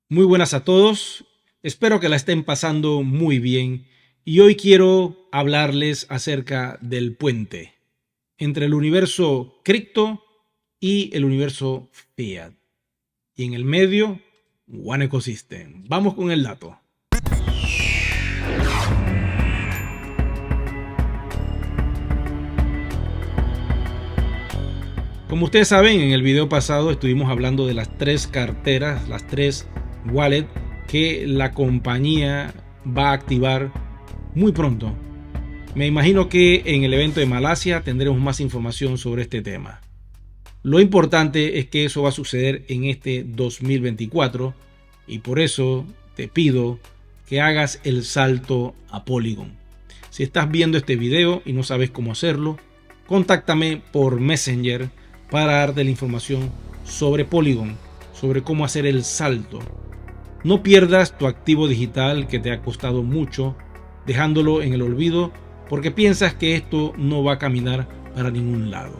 Muy buenas a todos, espero que la estén pasando muy bien y hoy quiero hablarles acerca del puente entre el universo cripto y el universo fiat. Y en el medio, One Ecosystem. Vamos con el dato. Como ustedes saben, en el video pasado estuvimos hablando de las tres carteras, las tres wallets que la compañía va a activar muy pronto. Me imagino que en el evento de Malasia tendremos más información sobre este tema. Lo importante es que eso va a suceder en este 2024 y por eso te pido que hagas el salto a Polygon. Si estás viendo este video y no sabes cómo hacerlo, contáctame por Messenger para darte la información sobre Polygon, sobre cómo hacer el salto. No pierdas tu activo digital que te ha costado mucho, dejándolo en el olvido porque piensas que esto no va a caminar para ningún lado.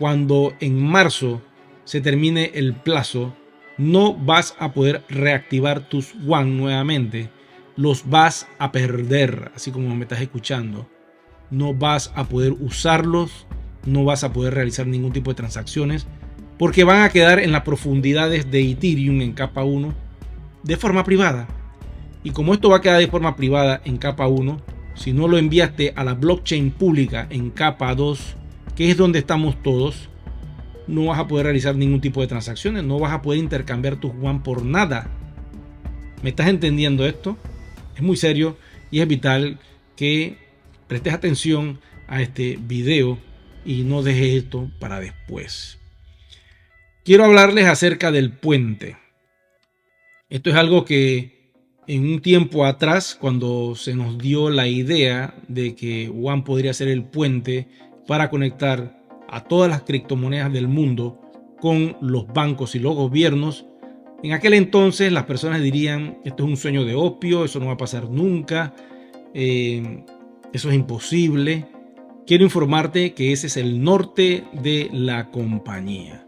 Cuando en marzo se termine el plazo, no vas a poder reactivar tus One nuevamente. Los vas a perder, así como me estás escuchando. No vas a poder usarlos, no vas a poder realizar ningún tipo de transacciones, porque van a quedar en las profundidades de Ethereum en capa 1 de forma privada. Y como esto va a quedar de forma privada en capa 1, si no lo enviaste a la blockchain pública en capa 2, que es donde estamos todos, no vas a poder realizar ningún tipo de transacciones, no vas a poder intercambiar tus One por nada. ¿Me estás entendiendo esto? Es muy serio y es vital que prestes atención a este video y no dejes esto para después. Quiero hablarles acerca del puente. Esto es algo que en un tiempo atrás, cuando se nos dio la idea de que One podría ser el puente para conectar a todas las criptomonedas del mundo con los bancos y los gobiernos, en aquel entonces las personas dirían: esto es un sueño de opio, eso no va a pasar nunca, eso es imposible. Quiero informarte que ese es el norte de la compañía.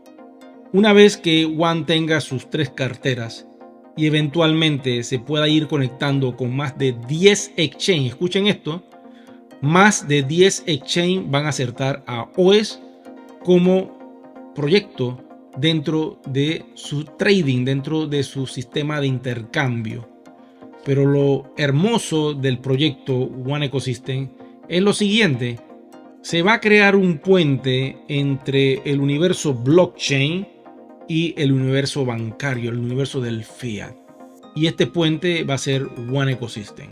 Una vez que One tenga sus tres carteras y eventualmente se pueda ir conectando con más de 10 exchange, escuchen esto, más de 10 exchange van a acertar a OS como proyecto dentro de su trading, dentro de su sistema de intercambio. Pero lo hermoso del proyecto One Ecosystem es lo siguiente: se va a crear un puente entre el universo blockchain y el universo bancario, el universo del fiat. Y este puente va a ser One Ecosystem.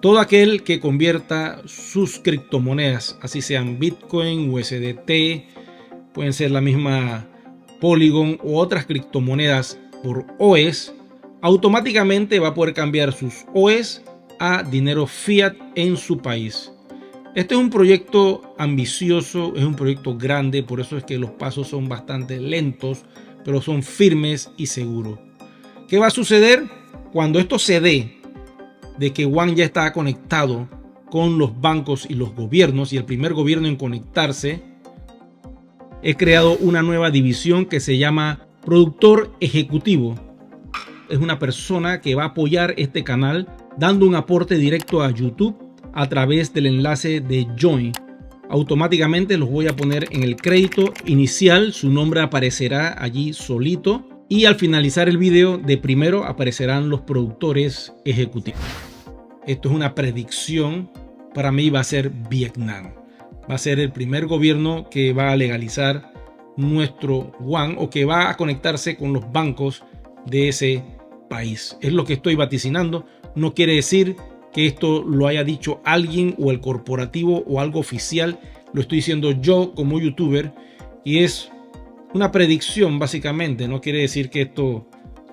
Todo aquel que convierta sus criptomonedas, así sean Bitcoin, USDT, pueden ser la misma Polygon u otras criptomonedas por OS, automáticamente va a poder cambiar sus OS a dinero fiat en su país. Este es un proyecto ambicioso, es un proyecto grande, por eso es que los pasos son bastante lentos, pero son firmes y seguros. ¿Qué va a suceder cuando esto se dé? De que One ya está conectado con los bancos y los gobiernos, y el primer gobierno en conectarse, he creado una nueva división que se llama productor ejecutivo. Es una persona que va a apoyar este canal dando un aporte directo a YouTube a través del enlace de Join. Automáticamente los voy a poner en el crédito inicial, su nombre aparecerá allí solito, y al finalizar el video de primero aparecerán los productores ejecutivos. Esto es una predicción. Para mí va a ser Vietnam. Va a ser el primer gobierno que va a legalizar nuestro One, o que va a conectarse con los bancos de ese país. Es lo que estoy vaticinando. No quiere decir que esto lo haya dicho alguien o el corporativo o algo oficial. Lo estoy diciendo yo como youtuber y es una predicción básicamente. No quiere decir que esto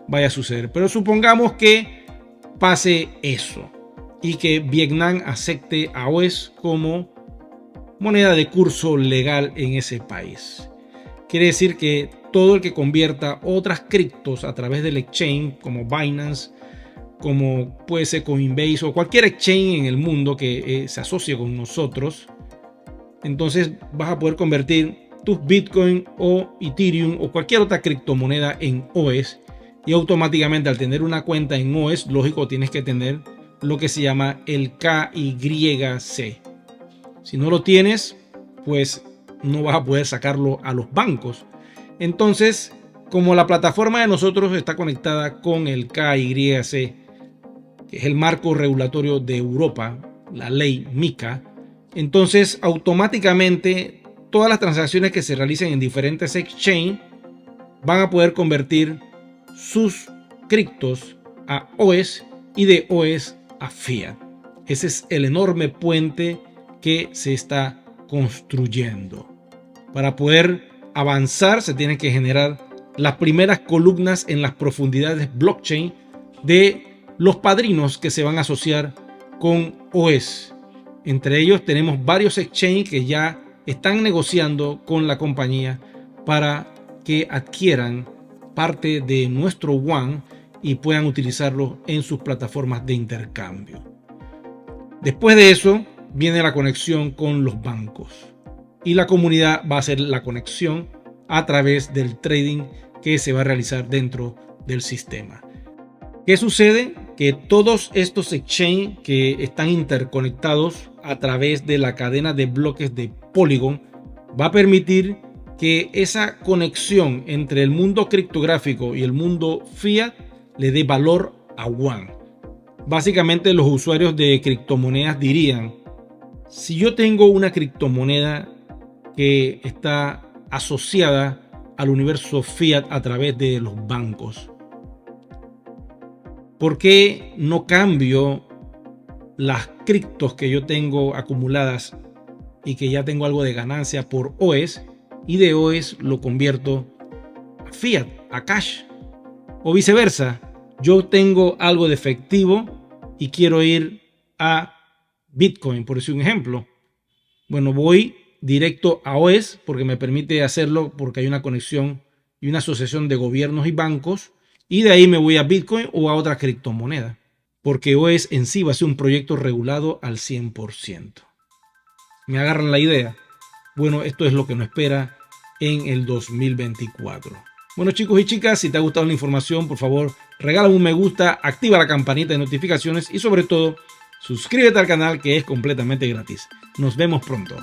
vaya a suceder, pero supongamos que pase eso y que Vietnam acepte a OS como moneda de curso legal en ese país. Quiere decir que todo el que convierta otras criptos a través del exchange como Binance, como puede ser Coinbase o cualquier exchange en el mundo que se asocie con nosotros, entonces vas a poder convertir tus Bitcoin o Ethereum o cualquier otra criptomoneda en OS, y automáticamente al tener una cuenta en OS, lógico, tienes que tener lo que se llama el KYC. Si no lo tienes, pues no vas a poder sacarlo a los bancos. Entonces, como la plataforma de nosotros está conectada con el KYC, que es el marco regulatorio de Europa, la ley MiCA, entonces automáticamente todas las transacciones que se realicen en diferentes exchanges van a poder convertir sus criptos a OS y de OS a fiat. Ese es el enorme puente que se está construyendo. Para poder avanzar se tienen que generar las primeras columnas en las profundidades blockchain de los padrinos que se van a asociar con OS. Entre ellos tenemos varios exchanges que ya están negociando con la compañía para que adquieran parte de nuestro One y puedan utilizarlo en sus plataformas de intercambio. Después de eso viene la conexión con los bancos y la comunidad va a hacer la conexión a través del trading que se va a realizar dentro del sistema. ¿Qué sucede? Que todos estos exchanges que están interconectados a través de la cadena de bloques de Polygon va a permitir que esa conexión entre el mundo criptográfico y el mundo fiat le dé valor a One. Básicamente los usuarios de criptomonedas dirían, si yo tengo una criptomoneda que está asociada al universo fiat a través de los bancos, ¿por qué no cambio las criptos que yo tengo acumuladas y que ya tengo algo de ganancia por OS y de OS lo convierto a fiat, a cash? O viceversa, yo tengo algo de efectivo y quiero ir a Bitcoin, por decir un ejemplo. Bueno, voy directo a OS porque me permite hacerlo porque hay una conexión y una asociación de gobiernos y bancos, y de ahí me voy a Bitcoin o a otra criptomoneda, porque OS en sí va a ser un proyecto regulado al 100%. ¿Me agarran la idea? Bueno, esto es lo que nos espera en el 2024. Bueno, chicos y chicas, si te ha gustado la información, por favor, regálame un me gusta, activa la campanita de notificaciones y sobre todo, suscríbete al canal que es completamente gratis. Nos vemos pronto.